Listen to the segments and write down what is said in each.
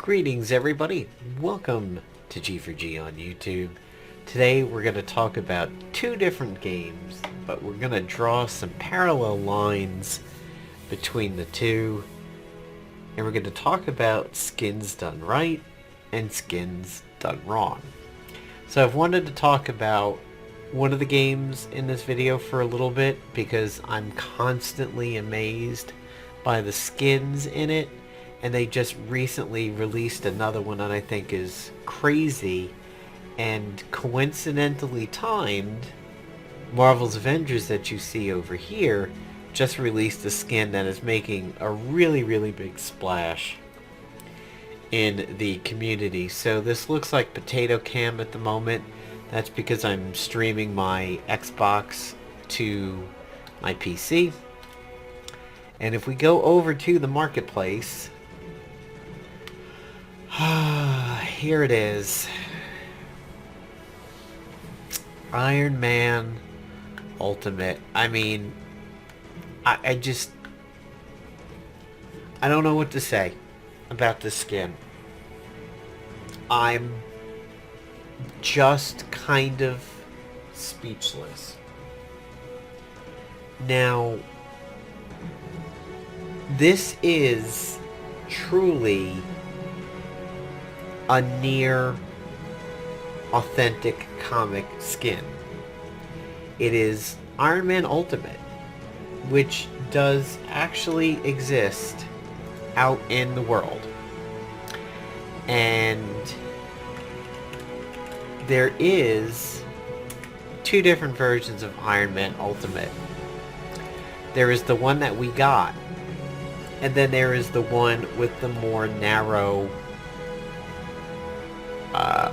Greetings everybody, welcome to G4G on YouTube. Today we're going to talk about two different games, but we're going to draw some parallel lines between the two. And we're going to talk about skins done right and skins done wrong. So I've wanted to talk about one of the games in this video for a little bit because I'm constantly amazed by the skins in it. And they just recently released another one that I think is crazy and coincidentally timed. Marvel's Avengers that you see over here just released a skin that is making a really big splash in the community. So this looks like potato cam at the moment. That's because I'm streaming my Xbox to my PC. And if we go over to the marketplace, here it is. Iron Man Ultimate. I mean, I don't know what to say about this skin. I'm just kind of speechless. Now, this is truly a near authentic comic skin. It is Iron Man Ultimate, which does actually exist out in the world. And there is two different versions of Iron Man Ultimate. There is the one that we got, and then there is the one with the more narrow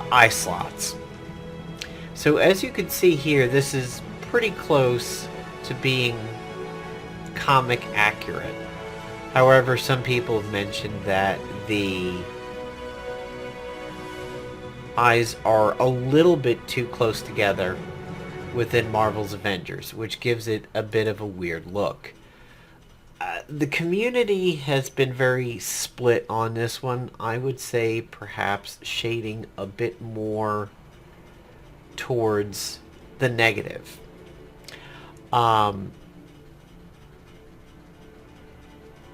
eye slots. So as you can see here, this is pretty close to being comic accurate. However, some people have mentioned that the eyes are a little bit too close together within Marvel's Avengers, which gives it a bit of a weird look. The community has been very split on this one. I would say perhaps shading a bit more towards the negative.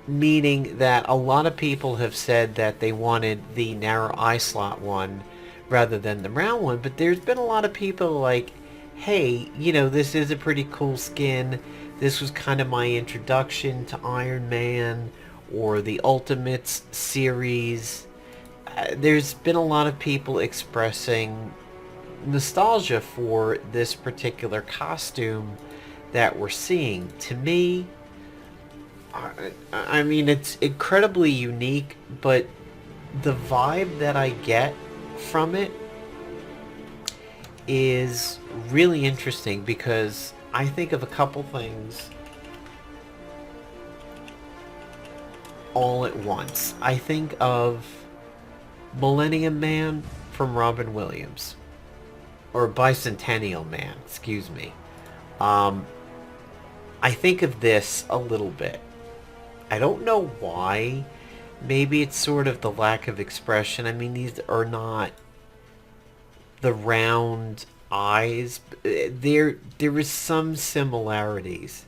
Meaning that a lot of people have said that they wanted the narrow eye slot one rather than the round one, but there's been a lot of people like, hey, you know, this is a pretty cool skin. This was kind of my introduction to Iron Man or the Ultimates series. There's been a lot of people expressing nostalgia for this particular costume that we're seeing. To me, I mean, it's incredibly unique, but the vibe that I get from it is really interesting because I think of a couple things all at once. I think of Millennium Man from Robin Williams. Or Bicentennial Man, excuse me. I think of this a little bit. I don't know why. Maybe it's sort of the lack of expression. I mean, these are not the round eyes. There is some similarities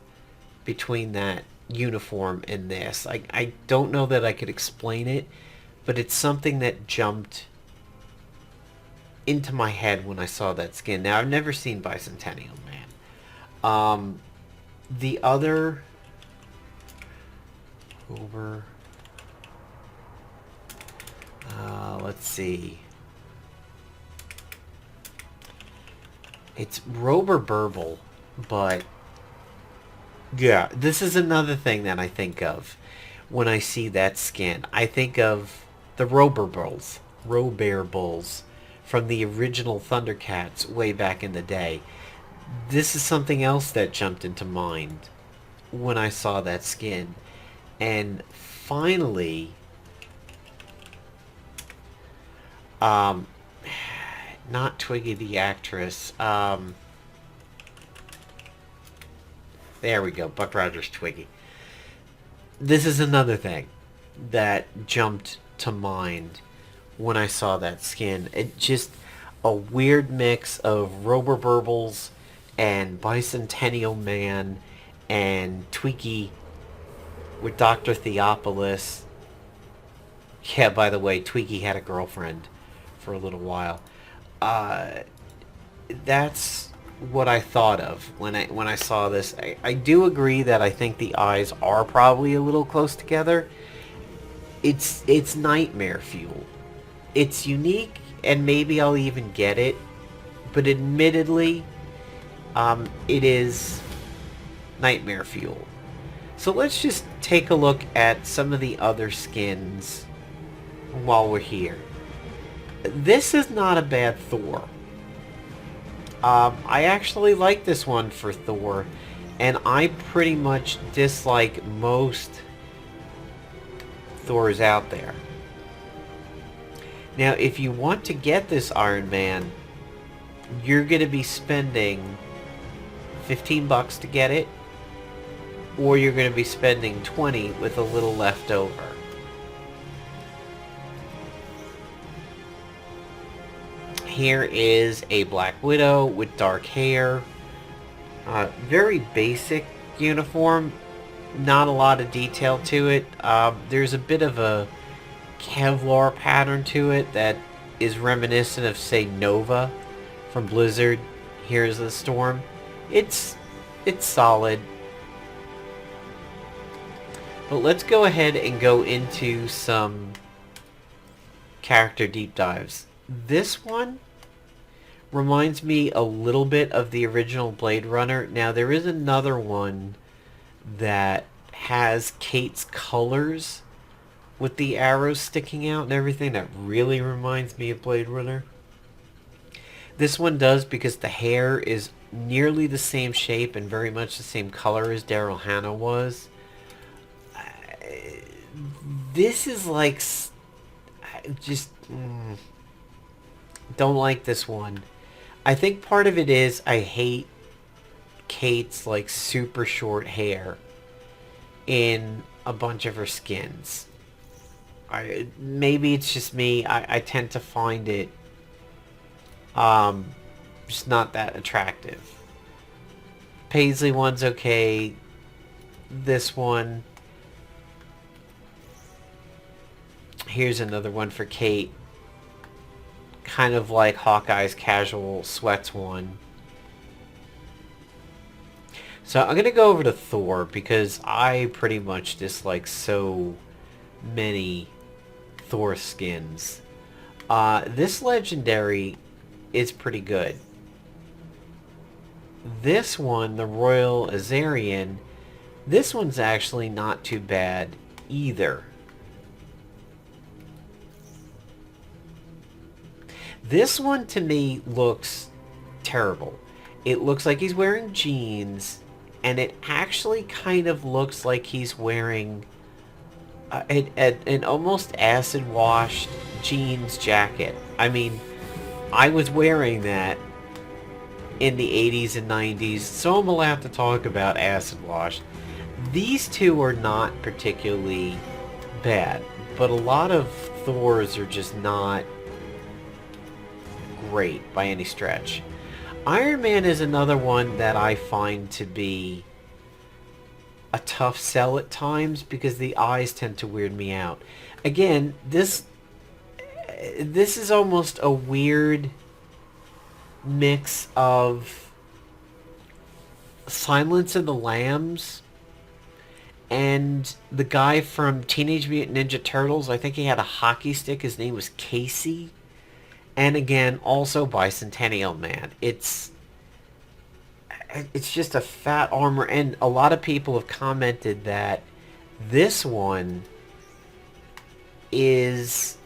between that uniform and this. I don't know that I could explain it, but it's something that jumped into my head when I saw that skin. Now, I've never seen Bicentennial Man. The other over, let's see. It's Rober Burble, but yeah, this is another thing that I think of when I see that skin. I think of the Robear Bulls from the original Thundercats way back in the day. This is something else that jumped into mind when I saw that skin. And finally, not Twiggy the actress, there we go, Buck Rogers Twiggy. This is another thing that jumped to mind when I saw that skin. It just a weird mix of Roboburbles and Bicentennial Man and Tweaky with Dr. Theopolis. Yeah, by the way, Tweaky had a girlfriend for a little while. Uh, that's what I thought of when I saw this. I do agree that I think the eyes are probably a little close together. It's nightmare fuel. It's unique, and maybe I'll even get it. But admittedly, it is nightmare fuel. So let's just take a look at some of the other skins while we're here. This is not a bad Thor. I actually like this one for Thor, and I pretty much dislike most Thors out there. Now, if you want to get this Iron Man, you're going to be spending $15 to get it, or you're going to be spending 20 with a little left over. Here is a Black Widow with dark hair. Very basic uniform. Not a lot of detail to it. There's a bit of a Kevlar pattern to it that is reminiscent of, say, Nova from Blizzard. Here's the Storm. It's solid. But let's go ahead and go into some character deep dives. This one reminds me a little bit of the original Blade Runner. Now, there is another one that has Kate's colors with the arrows sticking out and everything that really reminds me of Blade Runner. This one does because the hair is nearly the same shape and very much the same color as Daryl Hannah was. This is like... just... don't like this one. I think part of it is I hate Kate's like super short hair in a bunch of her skins. Maybe it's just me. I tend to find it just not that attractive. Paisley one's okay. This one. Here's another one for Kate. Kind of like Hawkeye's casual sweats one. So I'm going to go over to Thor because I pretty much dislike so many Thor skins. This legendary is pretty good. This one, the Royal Azarian, this one's actually not too bad either. This one to me looks terrible. It looks like he's wearing jeans, and it actually kind of looks like he's wearing an almost acid-washed jeans jacket. I mean, I was wearing that in the 80s and 90s, so I'm allowed to talk about acid-washed. These two are not particularly bad, but a lot of Thors are just not great by any stretch. Iron Man is another one that I find to be a tough sell at times because the eyes tend to weird me out. Again, this is almost a weird mix of Silence of the Lambs and the guy from Teenage Mutant Ninja Turtles. I think he had a hockey stick. His name was Casey. And again, also Bicentennial Man. It's just a fat armor, and a lot of people have commented that this one is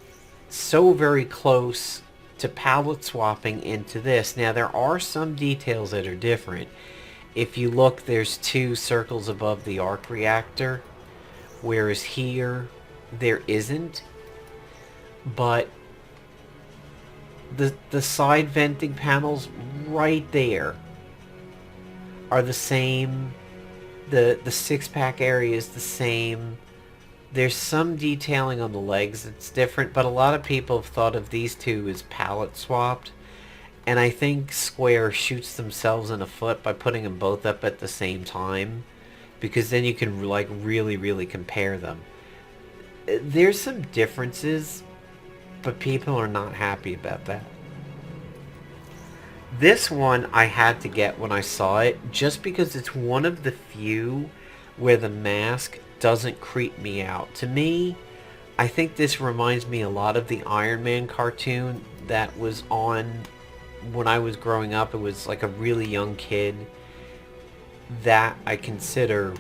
so very close to palette swapping into this. Now, there are some details that are different. If you look, there's two circles above the arc reactor, whereas here, there isn't. But the side venting panels right there are the same. The six-pack area is the same. There's some detailing on the legs that's different, but a lot of people have thought of these two as palette swapped. And I think Square shoots themselves in the foot by putting them both up at the same time, because then you can like really, really compare them. There's some differences, but people are not happy about that. This one I had to get when I saw it, just because it's one of the few where the mask doesn't creep me out. To me, I think this reminds me a lot of the Iron Man cartoon that was on when I was growing up. It was like a really young kid that I consider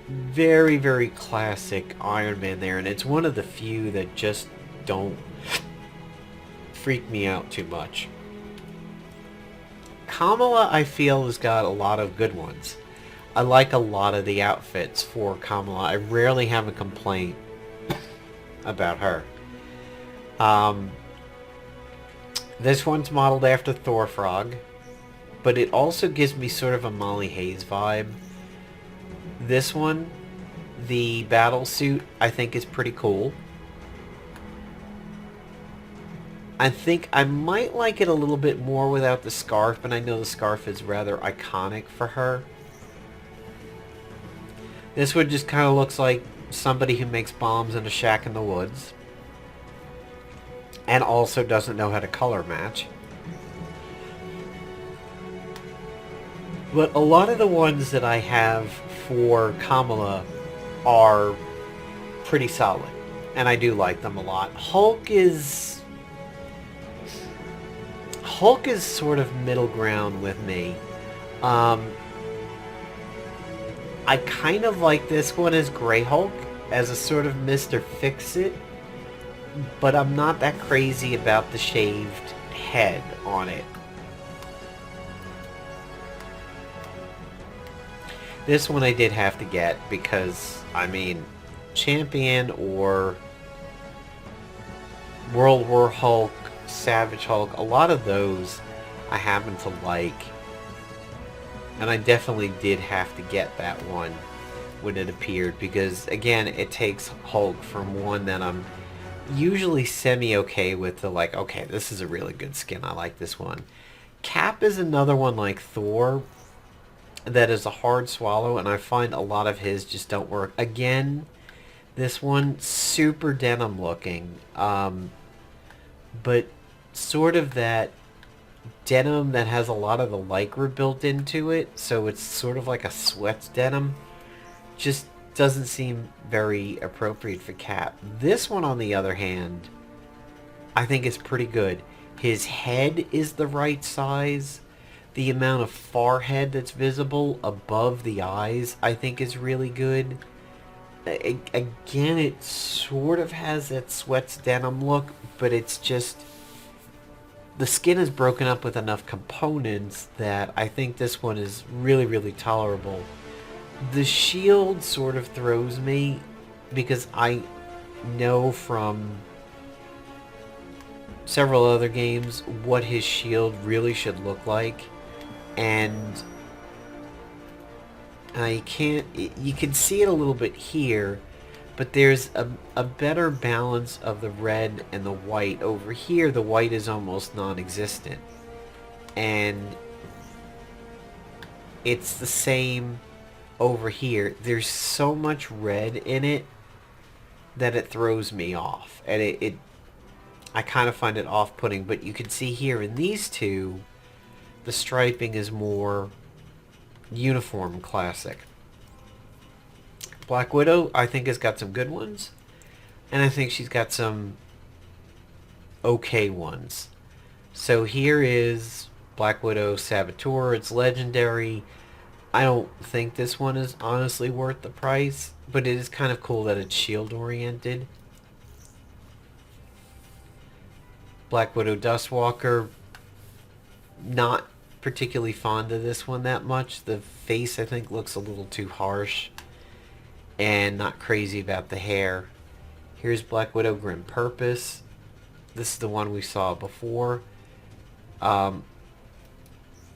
very, very classic Iron Man there. And it's one of the few that just don't freak me out too much. Kamala, I feel, has got a lot of good ones. I like a lot of the outfits for Kamala. I rarely have a complaint about her. This one's modeled after Thor Frog, but it also gives me sort of a Molly Hayes vibe. This one, the battle suit, I think is pretty cool. I think I might like it a little bit more without the scarf, but I know the scarf is rather iconic for her. This one just kind of looks like somebody who makes bombs in a shack in the woods. And also doesn't know how to color match. But a lot of the ones that I have for Kamala are pretty solid. And I do like them a lot. Hulk is sort of middle ground with me. I kind of like this one as Grey Hulk, as a sort of Mr. Fix-It, but I'm not that crazy about the shaved head on it. This one I did have to get because, I mean, Champion or World War Hulk, Savage Hulk, a lot of those I happen to like. And I definitely did have to get that one when it appeared, because again, it takes Hulk from one that I'm usually semi-okay with to like, okay, this is a really good skin, I like this one. Cap is another one like Thor that is a hard swallow, and I find a lot of his just don't work. Again, this one, super denim looking, but sort of that denim that has a lot of the Lycra built into it, so it's sort of like a sweats denim. Just doesn't seem very appropriate for Cap. This one, on the other hand, I think is pretty good. His head is the right size. The amount of forehead that's visible above the eyes, I think, is really good. Again, it sort of has that sweats denim look, but it's just, the skin is broken up with enough components that I think this one is really, really tolerable. The shield sort of throws me, because I know from several other games what his shield really should look like, and I can't, you can see it a little bit here, but there's a better balance of the red and the white. Over here, the white is almost non-existent, and it's the same over here. There's so much red in it that it throws me off, and I kind of find it off-putting. But you can see here in these two, the striping is more uniform and classic. Black Widow, I think, has got some good ones, and I think she's got some okay ones. So here is Black Widow Saboteur. It's legendary. I don't think this one is honestly worth the price, but it is kind of cool that it's shield oriented. Black Widow Dustwalker, not particularly fond of this one that much. The face, I think, looks a little too harsh, and not crazy about the hair. Here's Black Widow Grim Purpose. This is the one we saw before.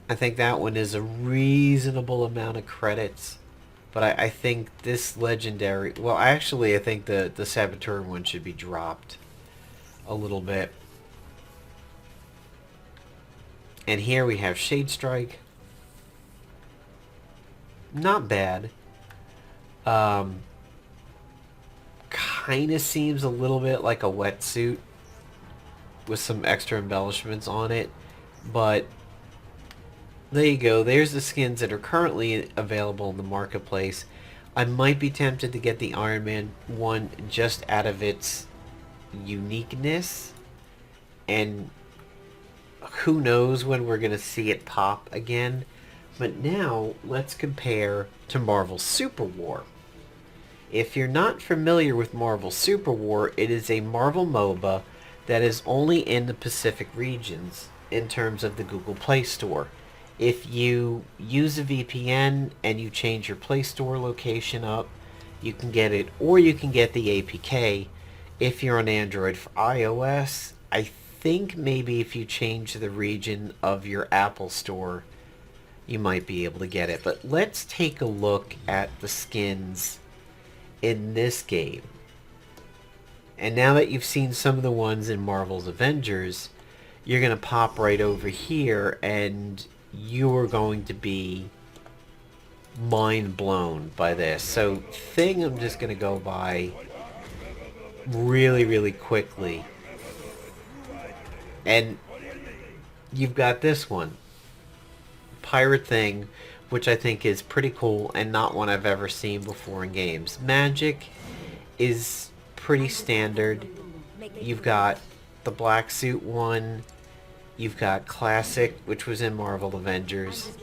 I think that one is a reasonable amount of credits But I think this legendary... Well, actually, I think the Saboteur one should be dropped a little bit. And here we have Shade Strike. Not bad. Kind of seems a little bit like a wetsuit with some extra embellishments on it. But there you go. There's the skins that are currently available in the marketplace. I might be tempted to get the Iron Man one just out of its uniqueness. And who knows when we're going to see it pop again. But now, let's compare to Marvel Super War. If you're not familiar with Marvel Super War, it is a Marvel MOBA that is only in the Pacific regions in terms of the Google Play Store. If you use a VPN and you change your Play Store location up, you can get it, or you can get the APK. If you're on Android. For iOS, I think maybe if you change the region of your Apple Store, you might be able to get it. But let's take a look at the skins in this game. And now that you've seen some of the ones in Marvel's Avengers, you're going to pop right over here and you are going to be mind blown by this. So thing I'm just going to go by really quickly. And you've got this one, Pirate Thing, which I think is pretty cool and not one I've ever seen before in games. Magic is pretty standard. You've got the black suit one. You've got Classic, which was in Marvel Avengers.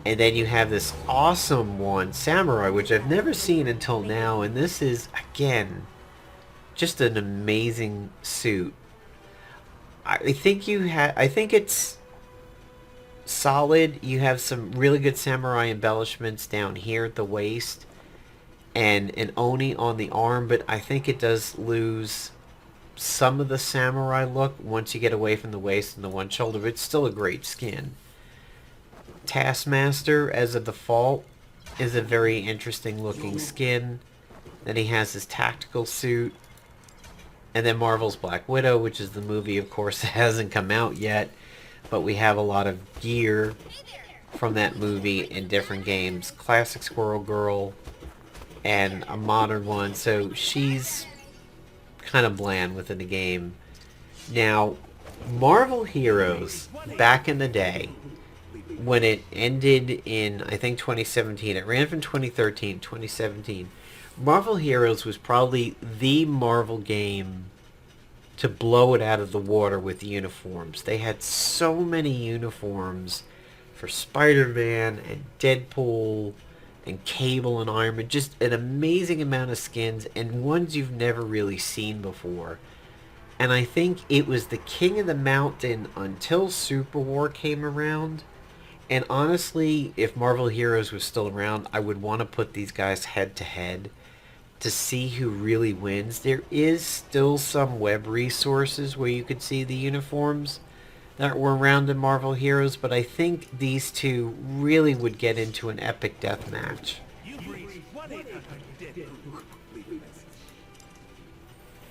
And then you have this awesome one, Samurai, which I've never seen until now. And this is, again, just an amazing suit. I think it's solid. You have some really good samurai embellishments down here at the waist and an oni on the arm, but I think it does lose some of the samurai look once you get away from the waist and the one shoulder, but it's still a great skin. Taskmaster as a default is a very interesting looking skin. Then he has his tactical suit. And then Marvel's Black Widow, which is the movie, of course, that hasn't come out yet. But we have a lot of gear from that movie in different games. Classic Squirrel Girl and a modern one. So she's kind of bland within the game. Now, Marvel Heroes, back in the day, when it ended in, I think, 2017. It ran from 2013 to 2017. Marvel Heroes was probably the Marvel game to blow it out of the water with uniforms. They had so many uniforms for Spider-Man and Deadpool and Cable and Iron Man. Just an amazing amount of skins and ones you've never really seen before. And I think it was the king of the mountain until Super War came around. And honestly, if Marvel Heroes was still around, I would want to put these guys head to head to see who really wins. There is still some web resources where you could see the uniforms that were around in Marvel Heroes, but I think these two really would get into an epic death match.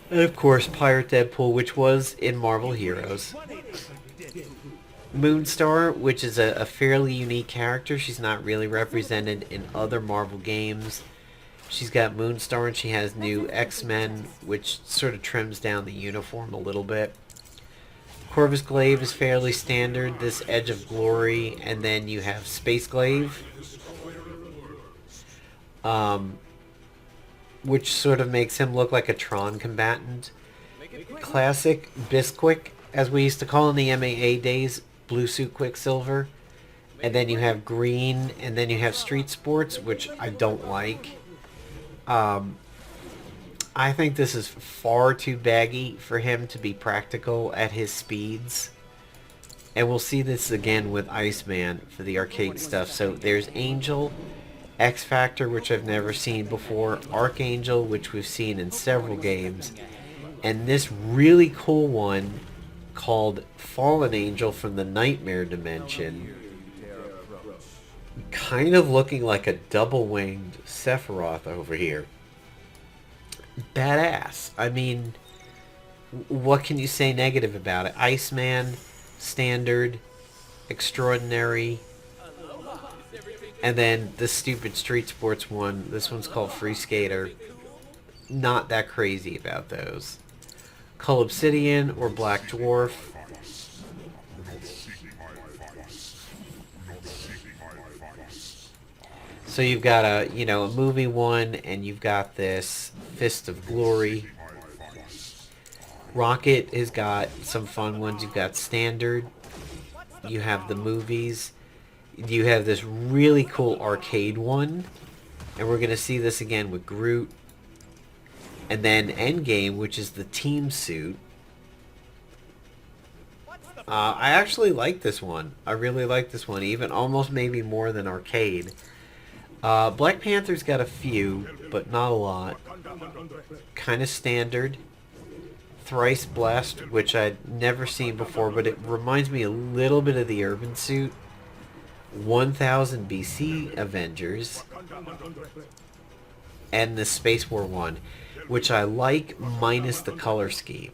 And of course, Pirate Deadpool, which was in Marvel Heroes. Moonstar, which is a fairly unique character. She's not really represented in other Marvel games. She's got Moonstar and she has new X-Men, which sort of trims down the uniform a little bit. Corvus Glaive is fairly standard, this Edge of Glory, and then you have Space Glaive, which sort of makes him look like a Tron combatant. Classic Bisquick, as we used to call in the MAA days, Blue Suit Quicksilver. And then you have Green, and then you have Street Sports, which I don't like. I think this is far too baggy for him to be practical at his speeds. And we'll see this again with Iceman for the arcade stuff. So there's Angel, X-Factor, which I've never seen before, Archangel, which we've seen in several games, and this really cool one called Fallen Angel from the Nightmare Dimension. Kind of looking like a double-winged Sephiroth over here. Badass. I mean, what can you say negative about it? Iceman, standard, extraordinary, and then the stupid Street Sports one. This one's called Free Skater. Not that crazy about those. Cull Obsidian or Black Dwarf. So you've got a movie one, and you've got this Fist of Glory. Rocket has got some fun ones. You've got standard. You have the movies. You have this really cool arcade one, and we're gonna see this again with Groot. And then Endgame, which is the team suit. I actually like this one. I really like this one, even almost maybe more than arcade. Black Panther's got a few, but not a lot. Kind of standard. Thrice Blessed, which I'd never seen before, but it reminds me a little bit of the Urban Suit. 1000 BC Avengers. And the Space War one, which I like minus the color scheme.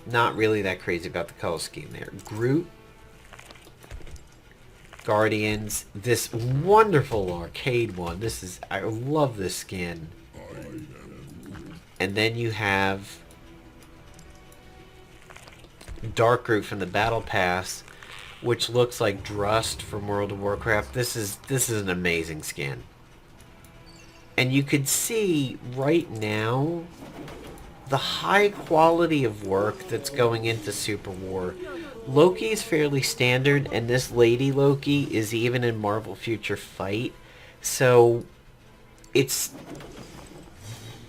Not really that crazy about the color scheme there. Groot. Guardians. This wonderful arcade one. I love this skin. And then you have Dark Groot from the Battle Pass, which looks like Drust from World of Warcraft. This is an amazing skin. And you could see right now the high quality of work that's going into Super War. Loki is fairly standard, and this Lady Loki is even in Marvel Future Fight. So it's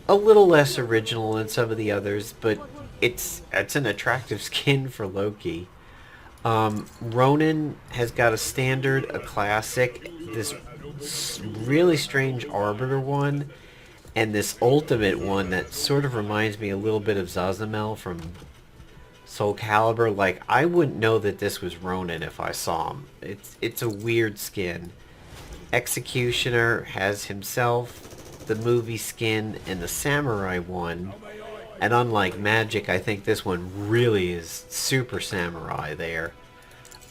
a little less original than some of the others, but it's an attractive skin for Loki. Ronan has got a standard, a classic, this really strange Arbiter one, and this ultimate one that sort of reminds me a little bit of Zazamel from Soul Calibur. Like, I wouldn't know that this was Ronan if I saw him. It's a weird skin. Executioner has himself, the movie skin, and the samurai one. And unlike Magic, I think this one really is super samurai there.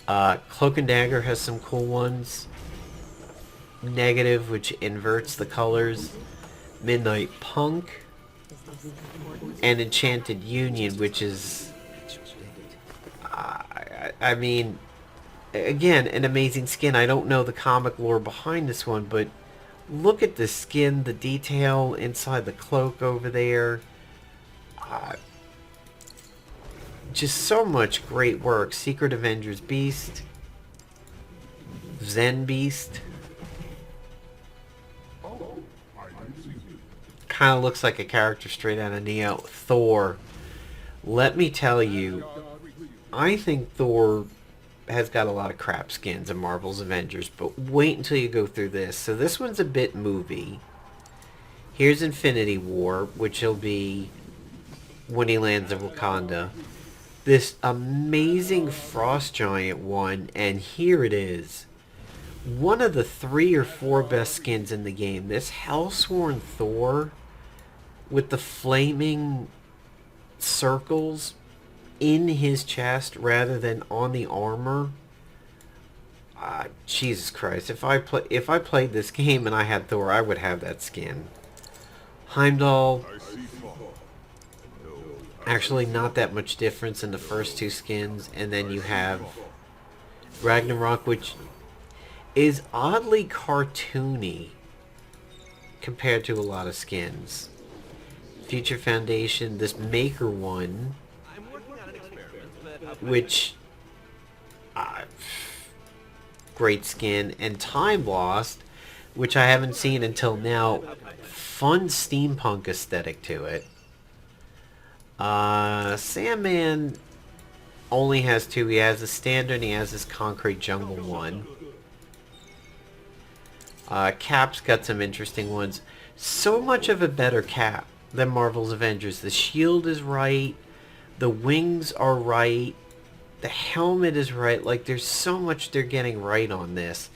Cloak and Dagger has some cool ones. Negative, which inverts the colors. Midnight Punk. And Enchanted Union, which is... I mean, again, an amazing skin. I don't know the comic lore behind this one, but look at the skin, the detail inside the cloak over there. Just so much great work. Secret Avengers Beast. Zen Beast. Kind of looks like a character straight out of Neo. Thor. Let me tell you, I think Thor has got a lot of crap skins in Marvel's Avengers, but wait until you go through this. So this one's a bit movie. Here's Infinity War, which will be when he lands in Wakanda. This amazing Frost Giant one, and here it is. One of the 3 or 4 best skins in the game. This Hellsworn Thor with the flaming circles in his chest rather than on the armor. Jesus Christ. If I played this game and I had Thor, I would have that skin. Heimdall. Actually, not that much difference in the first 2 skins. And then you have Ragnarok, which is oddly cartoony compared to a lot of skins. Future Foundation, this Maker one, which... great skin. And Time Lost, which I haven't seen until now. Fun steampunk aesthetic to it. Sandman only has 2. He has the standard and he has this concrete jungle one. Cap's got some interesting ones. So much of a better Cap than Marvel's Avengers. The shield is right. The wings are right. The helmet is right. Like, there's so much they're getting right on this.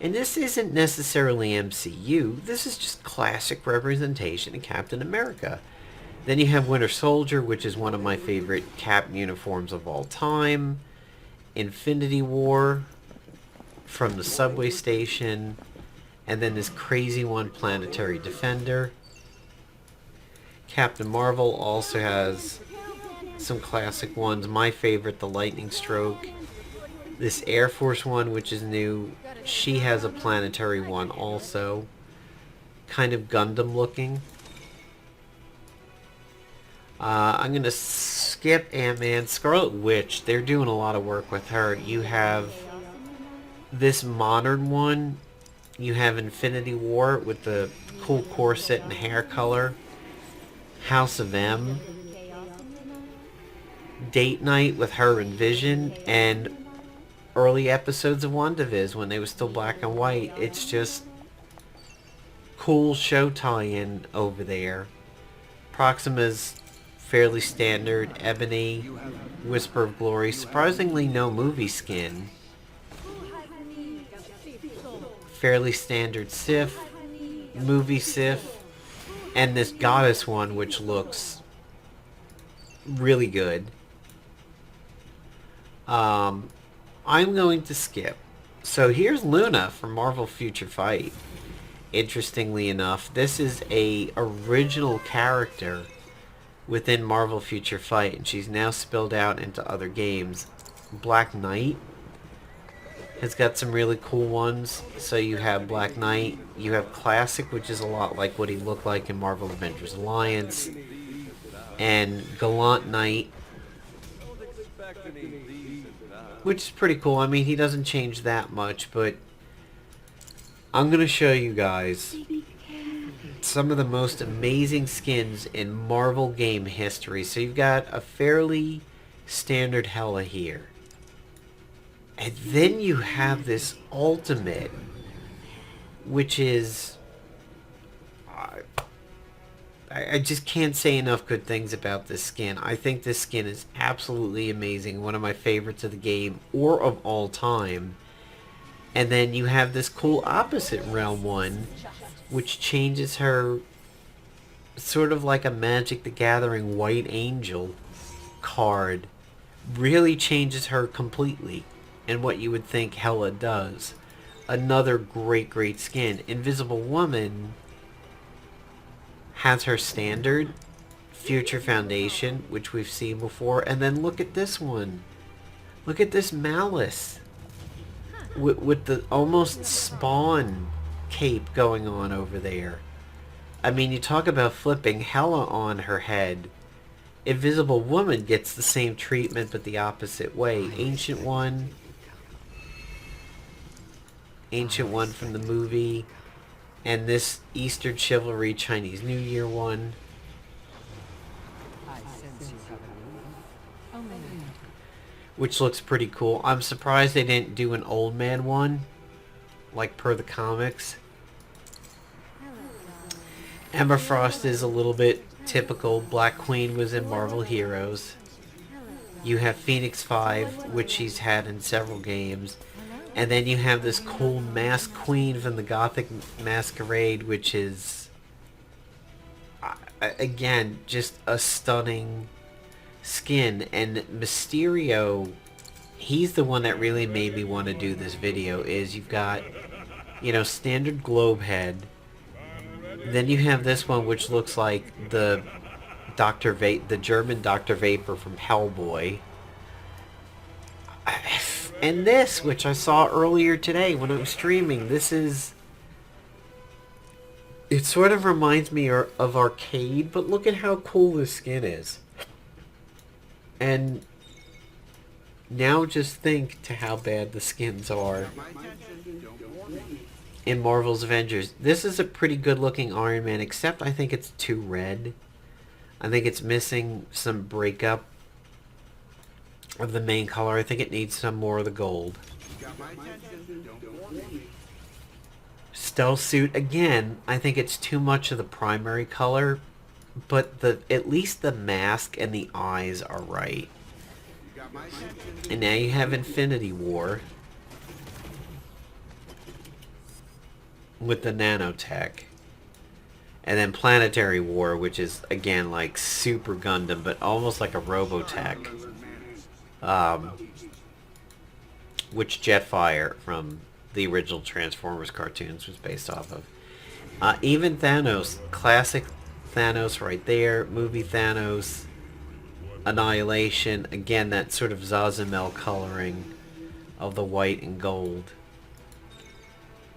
And this isn't necessarily MCU, this is just classic representation of Captain America. Then you have Winter Soldier, which is one of my favorite Cap uniforms of all time. Infinity War from the subway station. And then this crazy one, Planetary Defender. Captain Marvel also has some classic ones. My favorite, the Lightning Stroke. This Air Force one, which is new, she has a planetary one also. Kind of Gundam looking. I'm going to skip Ant-Man. Scarlet Witch, they're doing a lot of work with her. You have this modern one. You have Infinity War with the cool corset and hair color. House of M. Date Night with her and Vision. And early episodes of WandaViz when they were still black and white. It's just cool show tie-in over there. Proxima's fairly standard. Ebony, Whisper of Glory. Surprisingly no movie skin. Fairly standard Sif, movie Sif, and this Goddess one, which looks really good. I'm going to skip. So here's Luna from Marvel Future Fight. Interestingly enough, this is a original character within Marvel Future Fight, and she's now spilled out into other games. Black Knight has got some really cool ones. So you have Black Knight, you have Classic, which is a lot like what he looked like in Marvel Avengers Alliance, and Gallant Knight, which is pretty cool. I mean, he doesn't change that much, but I'm going to show you guys some of the most amazing skins in Marvel game history. So you've got a fairly standard Hela here. And then you have this ultimate, which is... I just can't say enough good things about this skin. I think this skin is absolutely amazing. One of my favorites of the game, or of all time. And then you have this cool opposite realm one, which changes her sort of like a Magic the Gathering White Angel card. Really changes her completely. And what you would think Hela does. Another great skin. Invisible Woman has her standard Future Foundation, which we've seen before. And then look at this one. Look at this Malice. With the almost Spawn cape going on over there. I mean, you talk about flipping Hela on her head. Invisible Woman gets the same treatment, but the opposite way. Ancient One from the movie. And this Eastern Chivalry Chinese New Year one. Which looks pretty cool. I'm surprised they didn't do an old man one, like per the comics. Emma Frost is a little bit typical. Black Queen was in Marvel Heroes. You have Phoenix 5, which she's had in several games. And then you have this cool Masked Queen from the Gothic Masquerade, which is, again, just a stunning skin. And Mysterio, he's the one that really made me want to do this video. Is you've got, you know, standard globe head. Then you have this one, which looks like the the German Dr. Vapor from Hellboy. And this, which I saw earlier today when I was streaming, this is... It sort of reminds me of Arcade, but look at how cool this skin is. And now just think to how bad the skins are in Marvel's Avengers. This is a pretty good looking Iron Man, except I think it's too red. I think it's missing some breakup of the main color. I think it needs some more of the gold. Stealth suit, again, I think it's too much of the primary color, but at least the mask and the eyes are right. And now you have Infinity War. with the nanotech. And then Planetary War, which is, again, like Super Gundam, but almost like a Robotech. Which Jetfire from the original Transformers cartoons was based off of. Even Thanos, classic Thanos right there, movie Thanos, Annihilation, again that sort of Zazamel coloring of the white and gold.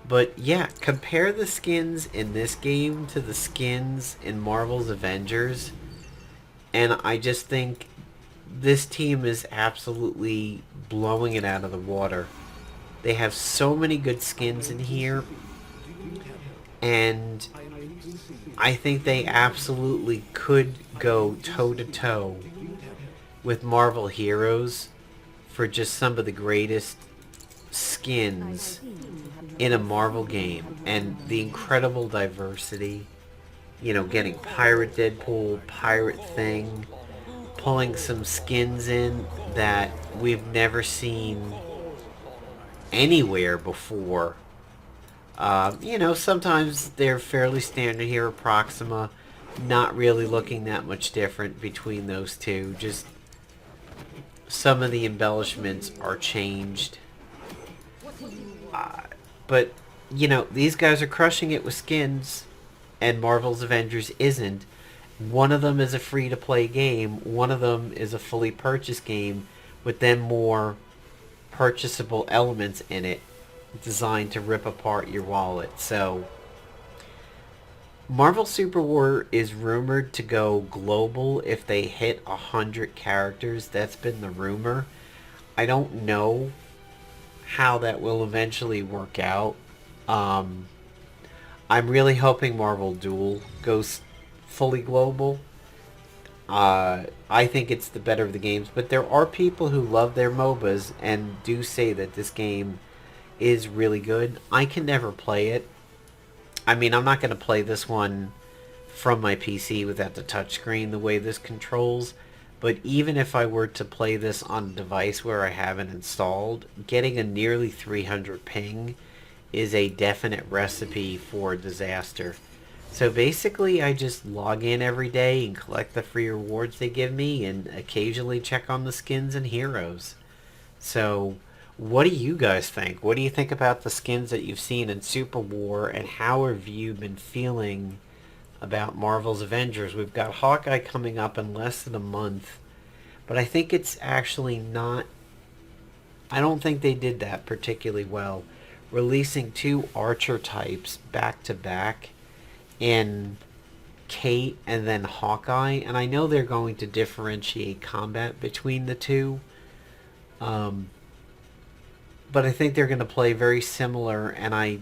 But yeah, compare the skins in this game to the skins in Marvel's Avengers, and I just think this team is absolutely blowing it out of the water. They have so many good skins in here, and I think they absolutely could go toe-to-toe with Marvel Heroes for just some of the greatest skins in a Marvel game. And the incredible diversity, you know, getting Pirate Deadpool, Pirate Thing, pulling some skins in that we've never seen anywhere before. You know, sometimes they're fairly standard here at Proxima, not really looking that much different between those two, just some of the embellishments are changed. But, you know, these guys are crushing it with skins, and Marvel's Avengers isn't. One of them is a free-to-play game, one of them is a fully purchased game with then more purchasable elements in it designed to rip apart your wallet. So, Marvel Super War is rumored to go global if they hit 100 characters. That's been the rumor. I don't know how that will eventually work out. I'm really hoping Marvel Duel goes fully global. I think it's the better of the games, but there are people who love their MOBAs and do say that this game is really good. I can never play it. I mean, I'm not going to play this one from my PC without the touchscreen the way this controls, but even if I were to play this on a device where I haven't installed, getting a nearly 300 ping is a definite recipe for disaster. So basically, I just log in every day and collect the free rewards they give me and occasionally check on the skins and heroes. So, what do you guys think? What do you think about the skins that you've seen in Super War, and how have you been feeling about Marvel's Avengers? We've got Hawkeye coming up in less than a month, but I think it's actually not... I don't think they did that particularly well. Releasing two Archer types back to back in Kate and then Hawkeye, and I know they're going to differentiate combat between the two, but I think they're going to play very similar, and I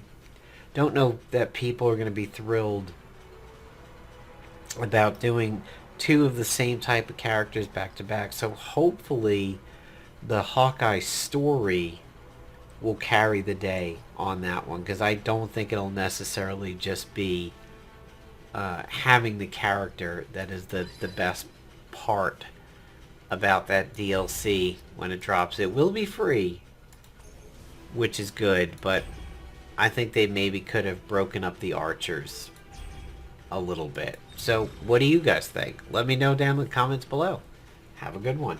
don't know that people are going to be thrilled about doing two of the same type of characters back to back. So hopefully the Hawkeye story will carry the day on that one, because I don't think it'll necessarily just be having the character that is the best part about that DLC when it drops. It will be free, which is good, but I think they maybe could have broken up the archers a little bit. So what do you guys think? Let me know down in the comments below. Have a good one.